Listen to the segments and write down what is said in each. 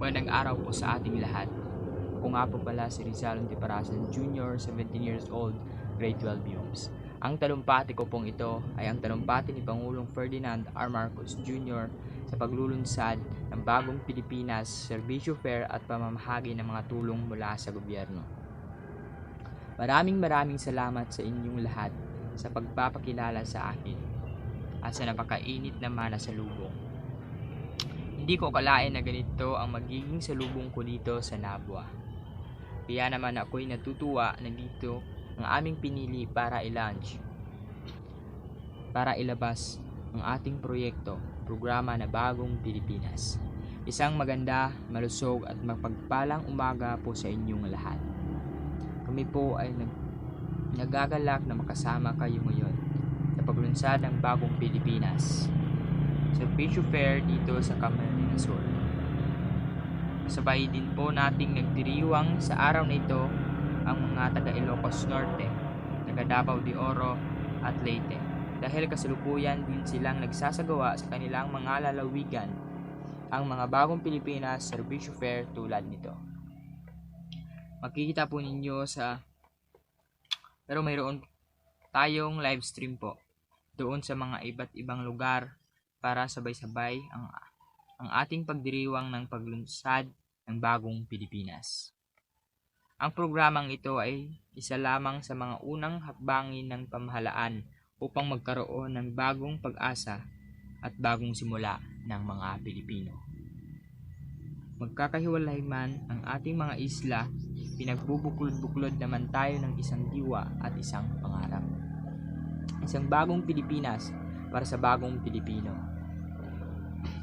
Magandang araw po sa ating lahat. Ako nga po pala si Rizal Antiparasan Jr., 17 years old, grade 12 UMS. Ang talumpati ko pong ito ay ang talumpati ni Pangulong Ferdinand R. Marcos Jr. sa paglulunsad ng bagong Pilipinas, serbisyo fair at pamamahagi ng mga tulong mula sa gobyerno. Maraming salamat sa inyong lahat sa pagpapakilala sa akin at sa napakainit na mana sa lubong. Hindi ko akalain na ganito ang magiging salubong ko dito sa Nabwa. Kaya naman ako'y natutuwa na dito ang aming pinili para i-launch, para ilabas ang ating proyekto, programa na Bagong Pilipinas. Isang maganda, malusog at mapagpalang umaga po sa inyong lahat. Kami po ay nagagalak na makasama kayo ngayon sa paglunsad ng Bagong Pilipinas, serbisyo fair dito sa Camarines Sur. Kasabay din po nating nagdiriwang sa araw na ito ang mga taga Ilocos Norte, taga Davao de Oro at Leyte, dahil kasalukuyan din silang nagsasagawa sa kanilang mga lalawigan ang mga Bagong Pilipinas serbisyo fair tulad nito. Makikita po ninyo pero mayroon tayong live stream po doon sa mga iba't ibang lugar para sabay-sabay ang ating pagdiriwang ng paglunsad ng Bagong Pilipinas. Ang programang ito ay isa lamang sa mga unang hakbangin ng pamahalaan upang magkaroon ng bagong pag-asa at bagong simula ng mga Pilipino. Magkakahiwalay man ang ating mga isla, pinagbubuklod-buklod naman tayo ng isang diwa at isang pangarap. Isang bagong Pilipinas para sa bagong Pilipino.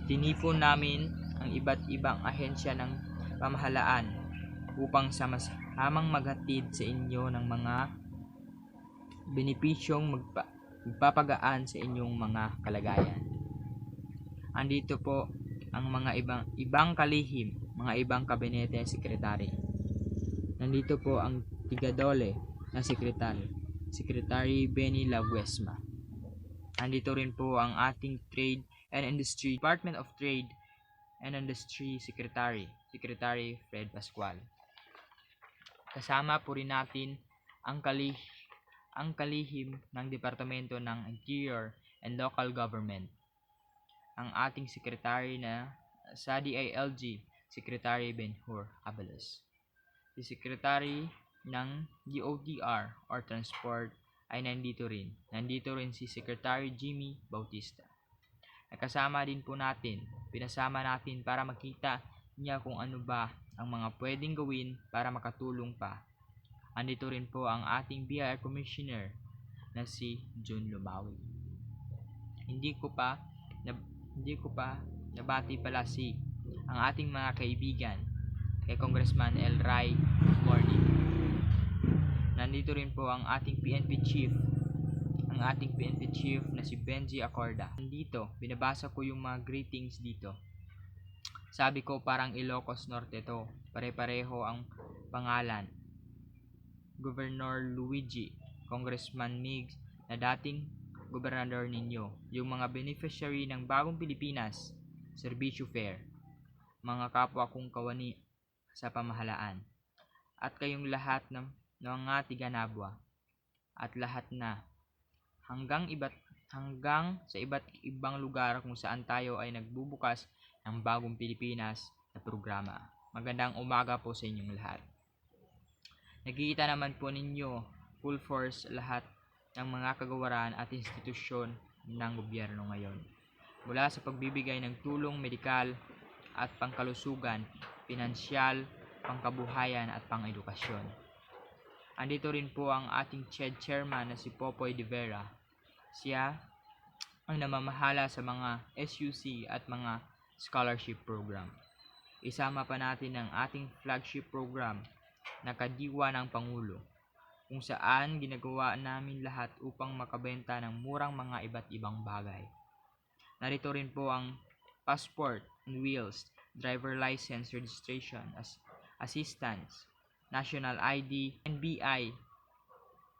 Tinipon namin ang iba't ibang ahensya ng pamahalaan upang sama-samang maghatid sa inyo ng mga benepisyong magpapagaan sa inyong mga kalagayan. Andito po ang mga ibang kalihim, mga ibang kabinete sekretary. Nandito po ang tigadole na Secretary Benny Laguesma. Andito rin po ang ating Trade and Industry, Department of Trade and Industry Secretary Fred Pascual. Kasama po rin natin ang kalihim ng Departamento ng Interior and Local Government, ang ating Secretary sa DILG, Secretary Benhur Abalos. Si Secretary ng DOTR or Transport ay nandito rin. Nandito rin si Secretary Jimmy Bautista. Nakasama din po pinasama natin para makita niya kung ano ba ang mga pwedeng gawin para makatulong pa. Andito rin po ang ating BIR Commissioner na si Jun Lumawi. Hindi ko pa nabati pala ang ating mga kaibigan kay Congressman El Ray. Good morning. Nandito rin po ang ating PNP Chief na si Benji Acorda. Nandito, binabasa ko yung mga greetings dito. Sabi ko parang Ilocos Norte to. Pare-pareho ang pangalan. Governor Luigi, Congressman Migs na dating gobernador ninyo. Yung mga beneficiary ng Bagong Pilipinas, serbisyo fair. Mga kapwa kong kawani sa pamahalaan. At kayong lahat ng mga tiga-Nabwa. At lahat na hanggang sa iba't ibang lugar kung saan tayo ay nagbubukas ng Bagong Pilipinas na programa. Magandang umaga po sa inyong lahat. Nakikita naman po ninyo full force lahat ng mga kagawaran at institusyon ng gobyerno ngayon. Mula sa pagbibigay ng tulong medikal at pangkalusugan, pinansyal, pangkabuhayan at pang-edukasyon. Andito rin po ang ating chairman na si Popoy de Vera. Siya ang namamahala sa mga SUC at mga scholarship program. Isama pa natin ang ating flagship program na Kadiwa ng Pangulo, kung saan ginagawa namin lahat upang makabenta ng murang mga iba't ibang bagay. Narito rin po ang passport on wheels, driver license registration, assistance, national ID, NBI,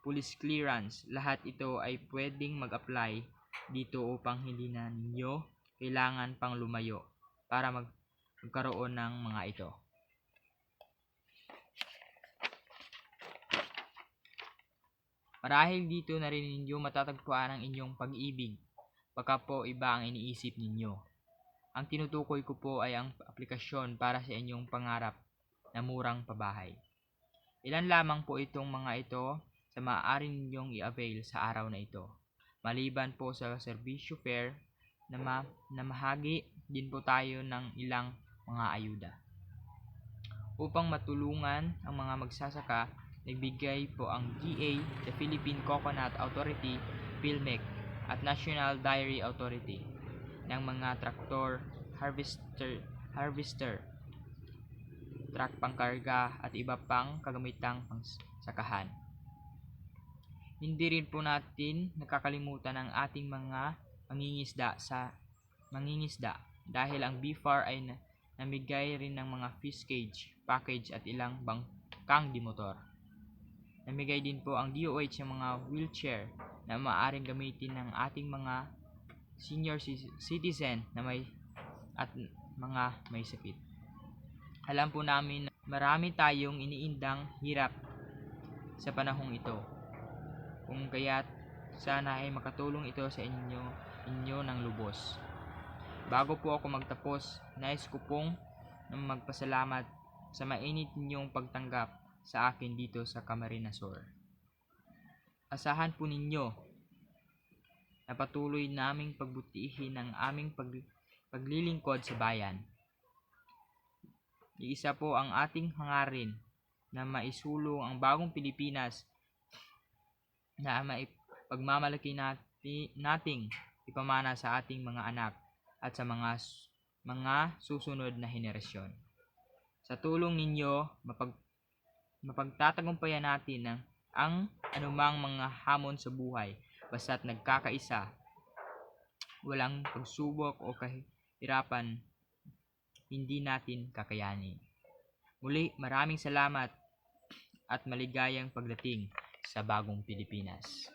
police clearance. Lahat ito ay pwedeng mag-apply dito upang hindi na ninyo kailangan pang lumayo para magkaroon ng mga ito. Marahil dito na rin ninyo matatagpuan ang inyong pag-ibig, baka po iba ang iniisip ninyo. Ang tinutukoy ko po ay ang aplikasyon para sa inyong pangarap na murang pabahay. Ilan lamang po itong mga ito sa maaari ninyong i-avail sa araw na ito. Maliban po sa servisyo fair na mahagi din po tayo ng ilang mga ayuda. Upang matulungan ang mga magsasaka, nagbigay po ang DA, the Philippine Coconut Authority, PhilMec, at National Dairy Authority ng mga traktor, harvester, truck pangkarga at iba pang kagamitang pangsakahan. Hindi rin po natin nakakalimutan ang ating mga mangingisda dahil ang BFAR ay namigay rin ng mga fish cage, package at ilang bangkang dimotor. Namigay din po ang DOH ng mga wheelchair na maaaring gamitin ng ating mga senior citizen na mga may sakit. Alam po namin na marami tayong iniindang hirap sa panahong ito. Kung kaya't sana ay makatulong ito sa inyo ng lubos. Bago po ako magtapos, nais ko pong magpasalamat sa mainit ninyong pagtanggap sa akin dito sa Camarines Sur. Asahan po ninyo na patuloy naming pagbutihin ang aming paglilingkod sa bayan. Iisa po ang ating hangarin na maisulong ang bagong Pilipinas na maipagmamalaki nating ipamana sa ating mga anak at sa mga susunod na henerasyon. Sa tulong ninyo, mapagtatagumpayan natin ang anumang mga hamon sa buhay basta't nagkakaisa, walang pagsubok o kahirapan hindi natin kakayanin. Muli, maraming salamat at maligayang pagdating sa bagong Pilipinas.